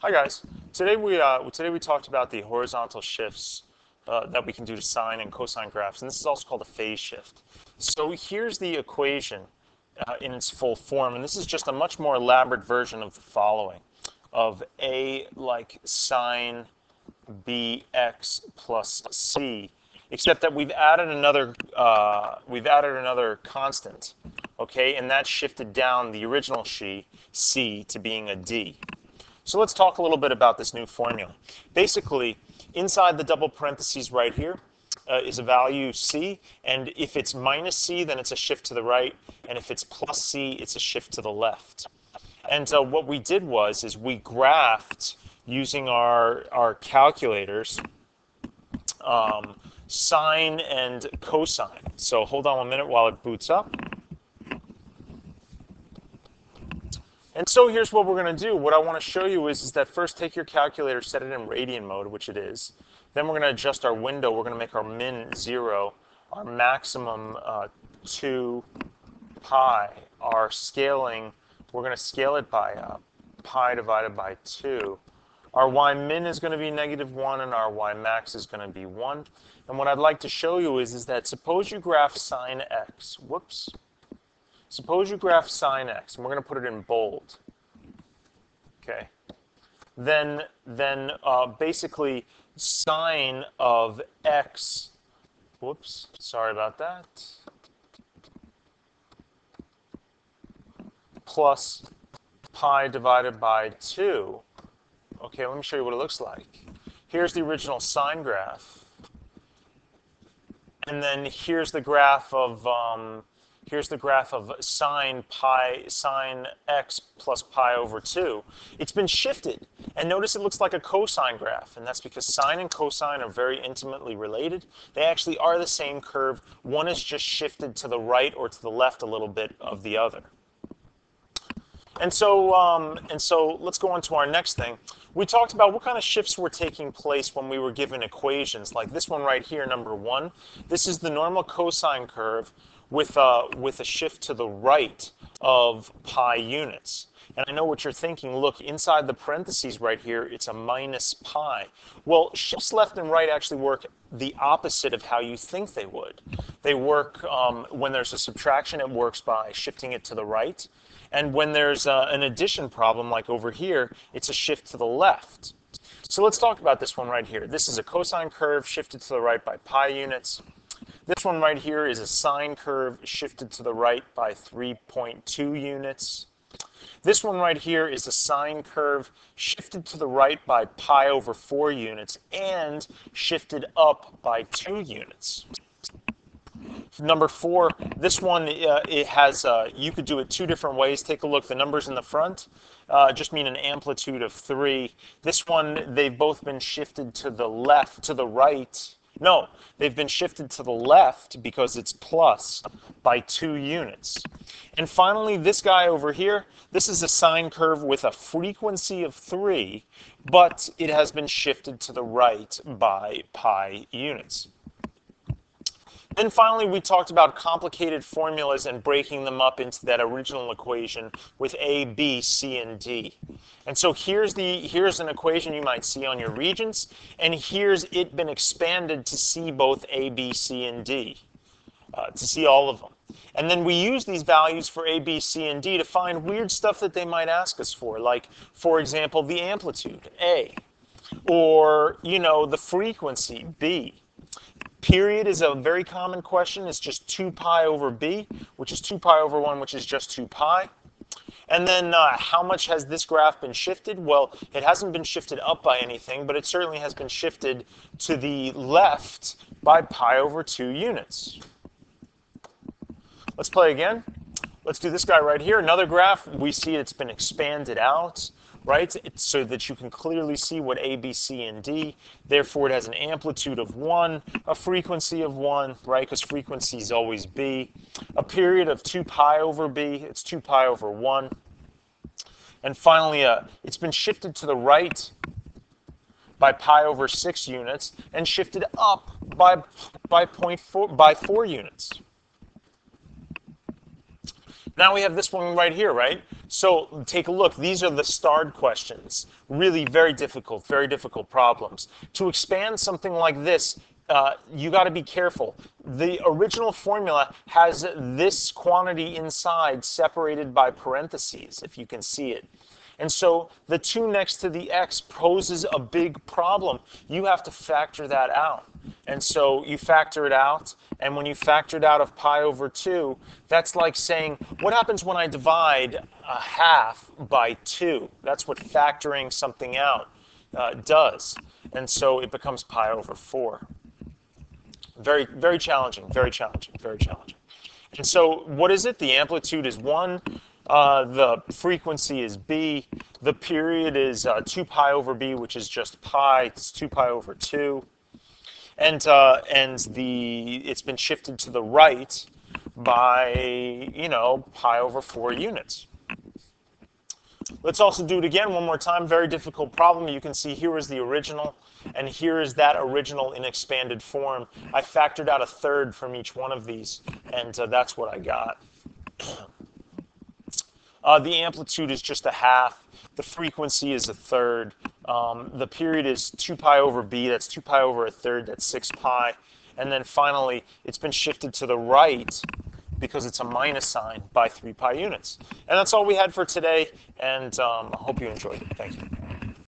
Hi guys. Today we talked about the horizontal shifts that we can do to sine and cosine graphs, and this is also called a phase shift. So here's the equation in its full form, and this is just a much more elaborate version of the following: of a like sine bx plus c, except that we've added another constant, okay, and that shifted down the original c to being a d. So let's talk a little bit about this new formula. Basically, inside the double parentheses right here is a value c, and if it's minus c, then it's a shift to the right, and if it's plus c, it's a shift to the left. And what we did is we graphed using our calculators sine and cosine. So hold on 1 minute while it boots up. And so here's what we're going to do. What I want to show you is that first take your calculator, set it in radian mode, which it is. Then we're going to adjust our window. We're going to make our min 0, our maximum 2 pi. Our scaling, we're going to scale it by pi divided by 2. Our y min is going to be -1, and our y max is going to be 1. And what I'd like to show you is that suppose you graph sine x. Whoops. Suppose you graph sine x, and we're going to put it in bold. Okay. Then basically sine of x, whoops, sorry about that, plus pi divided by 2. Okay, let me show you what it looks like. Here's the original sine graph. And then here's the graph of sine x plus pi over 2. It's been shifted. And notice it looks like a cosine graph. And that's because sine and cosine are very intimately related. They actually are the same curve. One is just shifted to the right or to the left a little bit of the other. And so let's go on to our next thing. We talked about what kind of shifts were taking place when we were given equations, like this one right here, number 1. This is the normal cosine curve with a shift to the right of pi units. And I know what you're thinking. Look, inside the parentheses right here, it's a minus pi. Well, shifts left and right actually work the opposite of how you think they would. They work, when there's a subtraction, it works by shifting it to the right. And when there's an addition problem, like over here, it's a shift to the left. So let's talk about this one right here. This is a cosine curve shifted to the right by pi units. This one right here is a sine curve shifted to the right by 3.2 units. This one right here is a sine curve shifted to the right by pi over 4 units and shifted up by 2 units. Number 4, this one, it has, you could do it 2 different ways. Take a look. The numbers in the front just mean an amplitude of 3. This one, they've both been shifted to the left, to the right. No, they've been shifted to the left because it's plus by 2 units. And finally, this guy over here, this is a sine curve with a frequency of 3, but it has been shifted to the right by pi units. Then finally, we talked about complicated formulas and breaking them up into that original equation with a, b, c, and d. And so here's an equation you might see on your regents, and here's it been expanded to see both a, b, c, and d, to see all of them. And then we use these values for a, b, c, and d to find weird stuff that they might ask us for, like, for example, the amplitude, a, or, you know, the frequency, b. Period is a very common question. It's just 2 pi over b, which is 2 pi over 1, which is just 2 pi. And then how much has this graph been shifted? Well, it hasn't been shifted up by anything, but it certainly has been shifted to the left by pi over 2 units. Let's play again. Let's do this guy right here. Another graph. We see it's been expanded out, right? So that you can clearly see what a, b, c, and d. Therefore, it has an amplitude of 1, a frequency of 1, right? Because frequency is always b. A period of 2 pi over b. It's 2 pi over 1. And finally, it's been shifted to the right by pi over 6 units and shifted up by 4 units. Now we have this one right here, right? So take a look. These are the starred questions. Really very difficult problems. To expand something like this, you got to be careful. The original formula has this quantity inside separated by parentheses, if you can see it. And so the 2 next to the x poses a big problem. You have to factor that out. And so you factor it out, and when you factor it out of pi over 2, that's like saying, what happens when I divide a half by 2? That's what factoring something out does. And so it becomes pi over 4. Very challenging, very challenging, very challenging. And so what is it? The amplitude is 1. The frequency is b. The period is 2 pi over b, which is just pi. It's 2 pi over 2. And it's been shifted to the right by, pi over 4 units. Let's also do it again one more time. Very difficult problem. You can see here is the original, and here is that original in expanded form. I factored out a third from each one of these, and that's what I got. The amplitude is just a half. The frequency is a third. The period is 2 pi over b. That's 2 pi over a third. That's 6 pi. And then finally, it's been shifted to the right because it's a minus sign by 3 pi units. And that's all we had for today, and I hope you enjoyed it. Thank you.